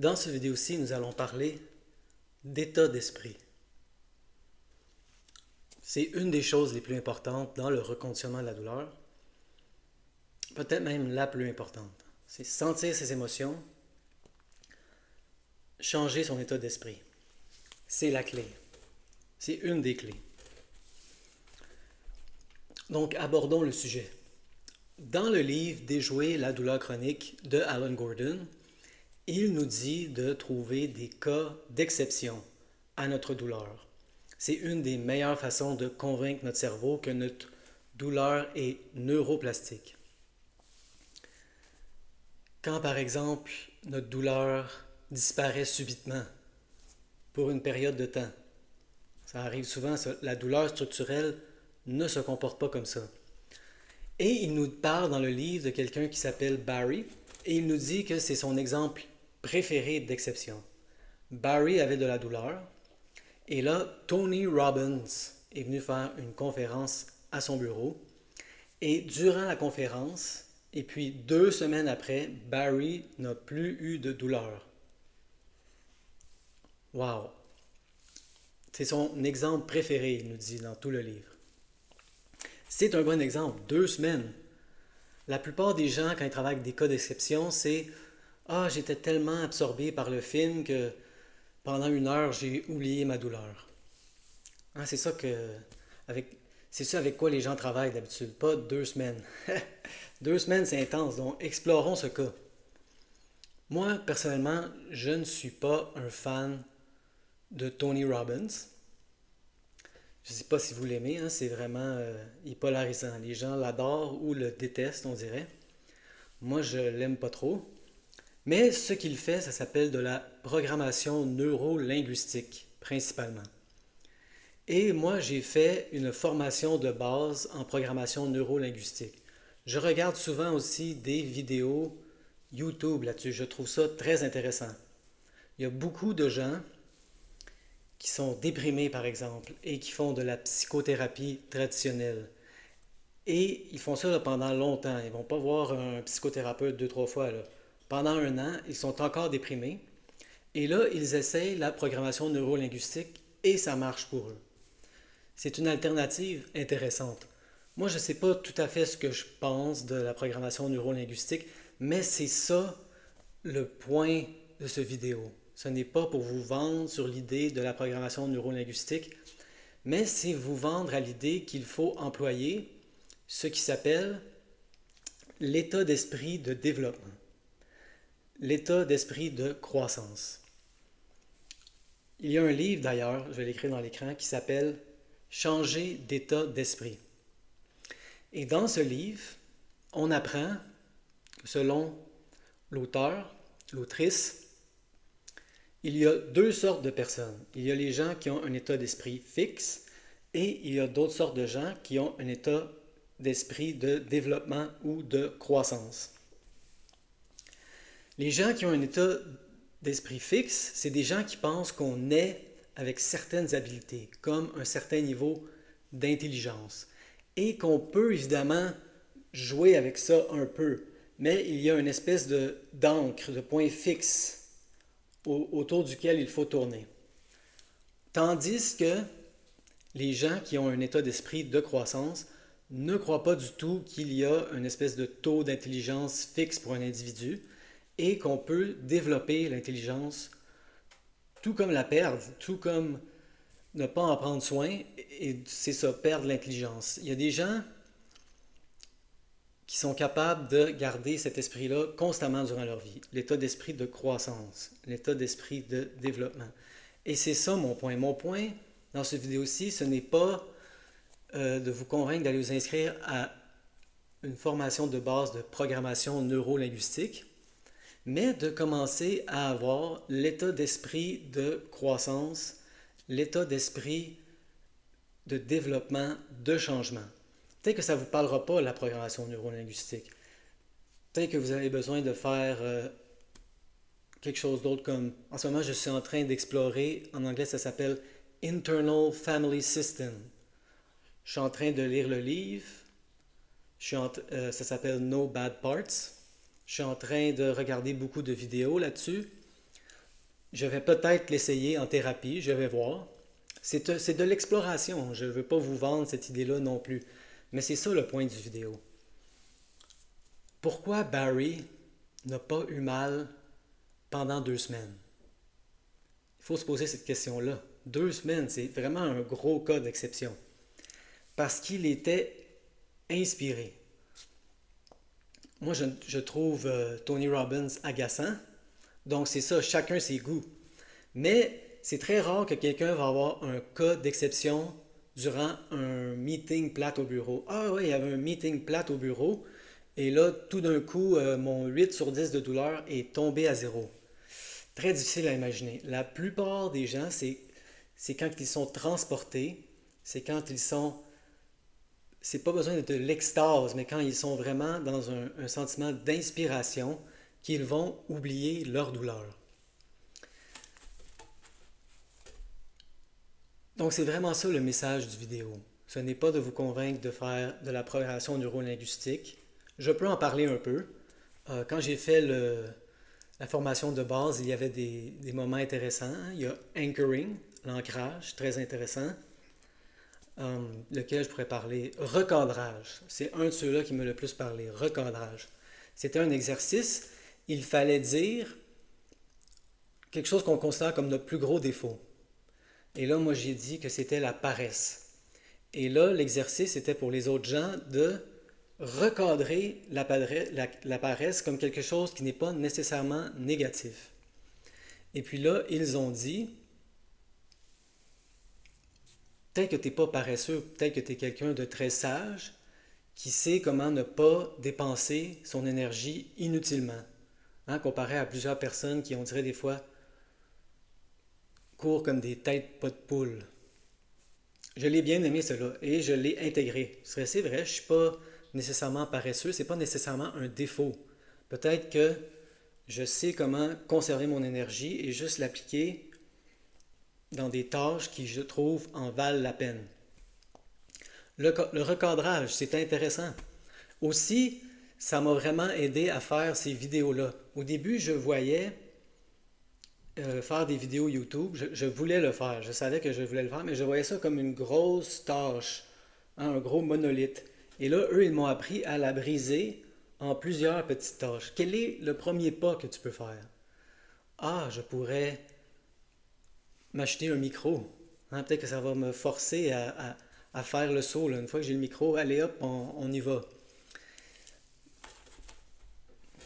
Dans cette vidéo-ci, nous allons parler d'état d'esprit. C'est une des choses les plus importantes dans le reconditionnement de la douleur, peut-être même la plus importante. C'est sentir ses émotions, changer son état d'esprit. C'est la clé. C'est une des clés. Donc, abordons le sujet. Dans le livre Déjouer la douleur chronique de Alan Gordon, il nous dit de trouver des cas d'exception à notre douleur. C'est une des meilleures façons de convaincre notre cerveau que notre douleur est neuroplastique. Quand par exemple notre douleur disparaît subitement pour une période de temps, ça arrive souvent, la douleur structurelle ne se comporte pas comme ça. Et il nous parle dans le livre de quelqu'un qui s'appelle Barry, et il nous dit que c'est son exemple préféré d'exception. Barry avait de la douleur, et là, Tony Robbins est venu faire une conférence à son bureau, et durant la conférence, et puis 2 semaines après, Barry n'a plus eu de douleur. Wow! C'est son exemple préféré, il nous dit dans tout le livre. C'est un bon exemple, 2 semaines. La plupart des gens, quand ils travaillent avec des cas d'exception, c'est « Ah, j'étais tellement absorbé par le film que pendant 1 heure, j'ai oublié ma douleur. » Hein, c'est ça avec quoi les gens travaillent d'habitude, pas 2 semaines. 2 semaines, c'est intense, donc explorons ce cas. Moi, personnellement, je ne suis pas un fan de Tony Robbins. Je ne sais pas si vous l'aimez, hein, c'est vraiment il est polarisant. Les gens l'adorent ou le détestent, on dirait. Moi, je l'aime pas trop. Mais ce qu'il fait, ça s'appelle de la programmation neurolinguistique, principalement. Et moi, j'ai fait une formation de base en programmation neurolinguistique. Je regarde souvent aussi des vidéos YouTube là-dessus. Je trouve ça très intéressant. Il y a beaucoup de gens qui sont déprimés, par exemple, et qui font de la psychothérapie traditionnelle. Et ils font ça là, pendant longtemps. Ils ne vont pas voir un psychothérapeute 2, 3 fois. Là. Pendant 1 an, ils sont encore déprimés. Et là, ils essayent la programmation neurolinguistique et ça marche pour eux. C'est une alternative intéressante. Moi, je ne sais pas tout à fait ce que je pense de la programmation neurolinguistique, mais c'est ça le point de cette vidéo. Ce n'est pas pour vous vendre sur l'idée de la programmation neurolinguistique, mais c'est vous vendre à l'idée qu'il faut employer ce qui s'appelle l'état d'esprit de développement, l'état d'esprit de croissance. Il y a un livre d'ailleurs, je vais l'écrire dans l'écran, qui s'appelle Changer d'état d'esprit. Et dans ce livre, on apprend que selon l'auteur, l'autrice, il y a 2 sortes de personnes. Il y a les gens qui ont un état d'esprit fixe et il y a d'autres sortes de gens qui ont un état d'esprit de développement ou de croissance. Les gens qui ont un état d'esprit fixe, c'est des gens qui pensent qu'on naît avec certaines habiletés, comme un certain niveau d'intelligence, et qu'on peut évidemment jouer avec ça un peu, mais il y a une espèce d'encre, de point fixe autour duquel il faut tourner. Tandis que les gens qui ont un état d'esprit de croissance ne croient pas du tout qu'il y a une espèce de taux d'intelligence fixe pour un individu et qu'on peut développer l'intelligence tout comme la perdre, tout comme ne pas en prendre soin, et c'est ça, perdre l'intelligence. Il y a des gens qui sont capables de garder cet esprit-là constamment durant leur vie, l'état d'esprit de croissance, l'état d'esprit de développement. Et c'est ça mon point. Mon point dans cette vidéo-ci, ce n'est pas de vous convaincre d'aller vous inscrire à une formation de base de programmation neurolinguistique, mais de commencer à avoir l'état d'esprit de croissance, l'état d'esprit de développement, de changement. Peut-être que ça ne vous parlera pas, la programmation neurolinguistique. Peut-être que vous avez besoin de faire quelque chose d'autre comme... En ce moment, je suis en train d'explorer, en anglais, ça s'appelle Internal Family System. Je suis en train de lire le livre. Ça s'appelle No Bad Parts. Je suis en train de regarder beaucoup de vidéos là-dessus Je vais peut-être l'essayer en thérapie, je vais voir. C'est de l'exploration. Je ne veux pas vous vendre cette idée-là non plus. Mais c'est ça le point du vidéo. Pourquoi Barry n'a pas eu mal pendant 2 semaines? Il faut se poser cette question-là. 2 semaines, c'est vraiment un gros cas d'exception. Parce qu'il était inspiré. Moi, je trouve Tony Robbins agaçant. Donc, c'est ça, chacun ses goûts. Mais c'est très rare que quelqu'un va avoir un cas d'exception durant un meeting plate au bureau. Ah oui, il y avait un meeting plate au bureau. Et là, tout d'un coup, mon 8 sur 10 de douleur est tombé à zéro. Très difficile à imaginer. La plupart des gens, c'est quand ils sont transportés, c'est quand ils sont c'est pas besoin de l'extase, mais quand ils sont vraiment dans un sentiment d'inspiration, qu'ils vont oublier leur douleur. Donc c'est vraiment ça le message du vidéo. Ce n'est pas de vous convaincre de faire de la programmation neurolinguistique. Je peux en parler un peu. Quand j'ai fait la formation de base, il y avait des moments intéressants. Il y a anchoring, l'ancrage, très intéressant. Lequel je pourrais parler. Recadrage. C'est un de ceux-là qui m'a le plus parlé. Recadrage. C'était un exercice. Il fallait dire quelque chose qu'on considère comme notre plus gros défaut. Et là, moi, j'ai dit que c'était la paresse. Et là, l'exercice était pour les autres gens de recadrer la paresse comme quelque chose qui n'est pas nécessairement négatif. Et puis là, ils ont dit, peut-être que tu n'es pas paresseux, peut-être que tu es quelqu'un de très sage qui sait comment ne pas dépenser son énergie inutilement. Hein, comparé à plusieurs personnes qui, on dirait des fois, courent comme des têtes pas de poule. Je l'ai bien aimé cela et je l'ai intégré. C'est vrai, je ne suis pas nécessairement paresseux, c'est pas nécessairement un défaut. Peut-être que je sais comment conserver mon énergie et juste l'appliquer dans des tâches qui, je trouve, en valent la peine. Le recadrage, c'est intéressant. Aussi, ça m'a vraiment aidé à faire ces vidéos-là. Au début, je voyais faire des vidéos YouTube, je voulais le faire, je savais que je voulais le faire, mais je voyais ça comme une grosse tâche, hein, un gros monolithe. Et là, eux, ils m'ont appris à la briser en plusieurs petites tâches. Quel est le premier pas que tu peux faire? Ah, je pourrais m'acheter un micro. Hein, peut-être que ça va me forcer à faire le saut. Là. Une fois que j'ai le micro, allez hop, on y va.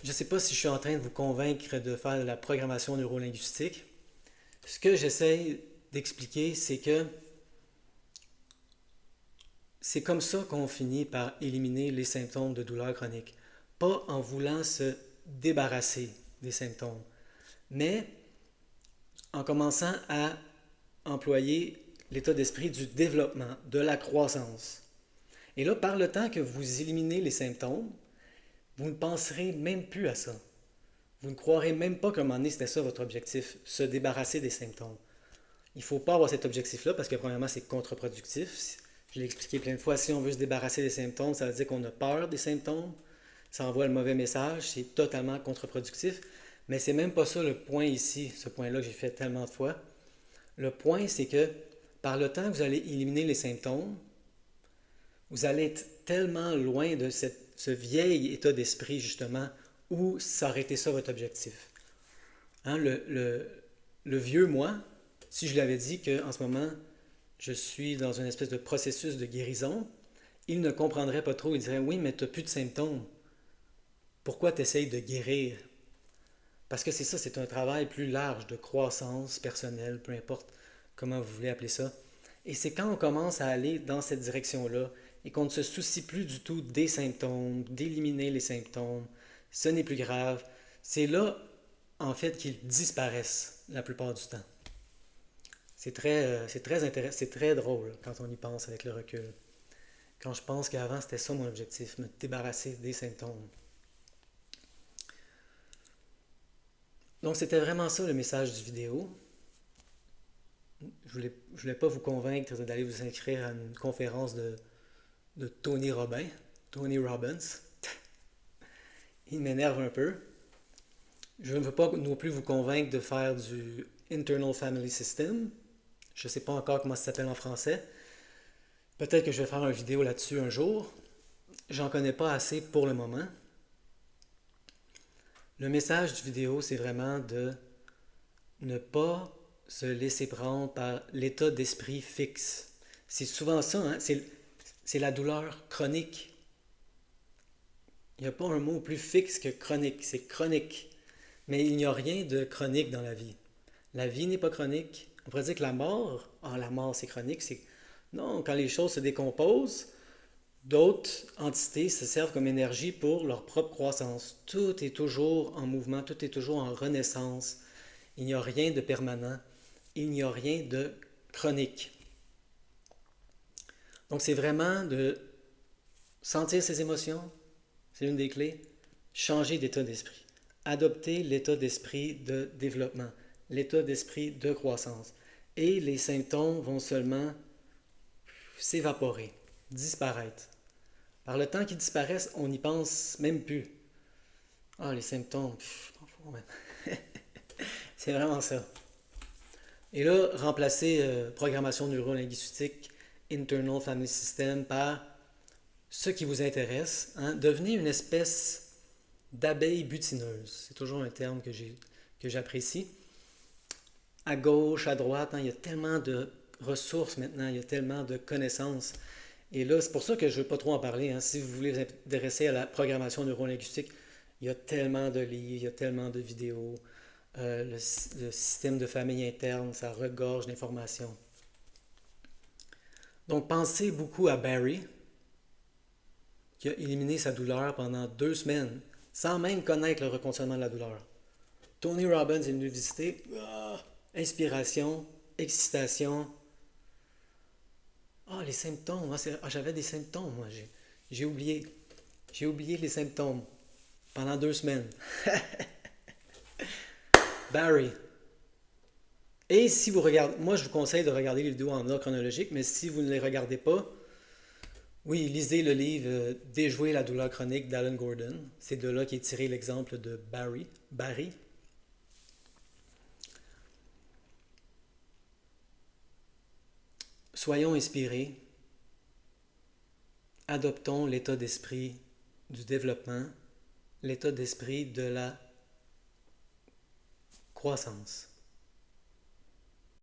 Je ne sais pas si je suis en train de vous convaincre de faire de la programmation neurolinguistique. Ce que j'essaie d'expliquer, c'est que c'est comme ça qu'on finit par éliminer les symptômes de douleur chronique. Pas en voulant se débarrasser des symptômes, mais en commençant à employer l'état d'esprit du développement, de la croissance. Et là, par le temps que vous éliminez les symptômes, vous ne penserez même plus à ça. Vous ne croirez même pas qu'à un moment donné, c'était ça votre objectif, se débarrasser des symptômes. Il ne faut pas avoir cet objectif-là parce que premièrement, c'est contre-productif. Je l'ai expliqué plein de fois, si on veut se débarrasser des symptômes, ça veut dire qu'on a peur des symptômes. Ça envoie le mauvais message, c'est totalement contre-productif. Mais c'est même pas ça le point ici, ce point-là que j'ai fait tellement de fois. Le point, c'est que par le temps que vous allez éliminer les symptômes, vous allez être tellement loin de ce vieil état d'esprit, justement, où ça aurait été ça votre objectif. Hein, le vieux moi, si je lui avais dit qu'en ce moment, je suis dans une espèce de processus de guérison, il ne comprendrait pas trop. Il dirait, oui, mais tu n'as plus de symptômes. Pourquoi tu essayes de guérir? Parce que c'est ça, c'est un travail plus large de croissance personnelle, peu importe comment vous voulez appeler ça. Et c'est quand on commence à aller dans cette direction-là et qu'on ne se soucie plus du tout des symptômes, d'éliminer les symptômes, ce n'est plus grave. C'est là, en fait, qu'ils disparaissent la plupart du temps. C'est très intéressant, c'est très drôle quand on y pense avec le recul. Quand je pense qu'avant, c'était ça mon objectif, me débarrasser des symptômes. Donc, c'était vraiment ça le message du vidéo. Je voulais pas vous convaincre d'aller vous inscrire à une conférence de Tony Robbins. Il m'énerve un peu. Je ne veux pas non plus vous convaincre de faire du Internal Family System. Je ne sais pas encore comment ça s'appelle en français. Peut-être que je vais faire une vidéo là-dessus un jour. J'en connais pas assez pour le moment. Le message du vidéo, c'est vraiment de ne pas se laisser prendre par l'état d'esprit fixe. C'est souvent ça, hein? C'est la douleur chronique. Il n'y a pas un mot plus fixe que chronique, c'est chronique. Mais il n'y a rien de chronique dans la vie. La vie n'est pas chronique. On pourrait dire que la mort c'est chronique, c'est non, quand les choses se décomposent, d'autres entités se servent comme énergie pour leur propre croissance. Tout est toujours en mouvement, tout est toujours en renaissance. Il n'y a rien de permanent, il n'y a rien de chronique. Donc c'est vraiment de sentir ses émotions, c'est une des clés, changer d'état d'esprit, adopter l'état d'esprit de développement, l'état d'esprit de croissance. Et les symptômes vont seulement s'évaporer, disparaître. Par le temps qu'ils disparaissent, on n'y pense même plus. Ah, les symptômes, c'est vraiment ça. Et là, remplacer programmation neurolinguistique, Internal Family System par ce qui vous intéresse. Hein? Devenez une espèce d'abeille butineuse. C'est toujours un terme que j'apprécie. À gauche, à droite, hein, il y a tellement de ressources maintenant, il y a tellement de connaissances. Et là, c'est pour ça que je ne veux pas trop en parler. Hein. Si vous voulez vous intéresser à la programmation neurolinguistique, il y a tellement de livres, il y a tellement de vidéos. Le système de famille interne, ça regorge d'informations. Donc, pensez beaucoup à Barry, qui a éliminé sa douleur pendant 2 semaines, sans même connaître le reconditionnement de la douleur. Tony Robbins est venu visiter. Inspiration, excitation. Les symptômes. J'avais des symptômes, moi. J'ai oublié. J'ai oublié les symptômes pendant 2 semaines. Barry. Et si vous regardez, moi je vous conseille de regarder les vidéos en ordre chronologique, mais si vous ne les regardez pas, oui, lisez le livre Déjouer la douleur chronique d'Alan Gordon. C'est de là qu'est tiré l'exemple de Barry. Soyons inspirés, adoptons l'état d'esprit du développement, l'état d'esprit de la croissance.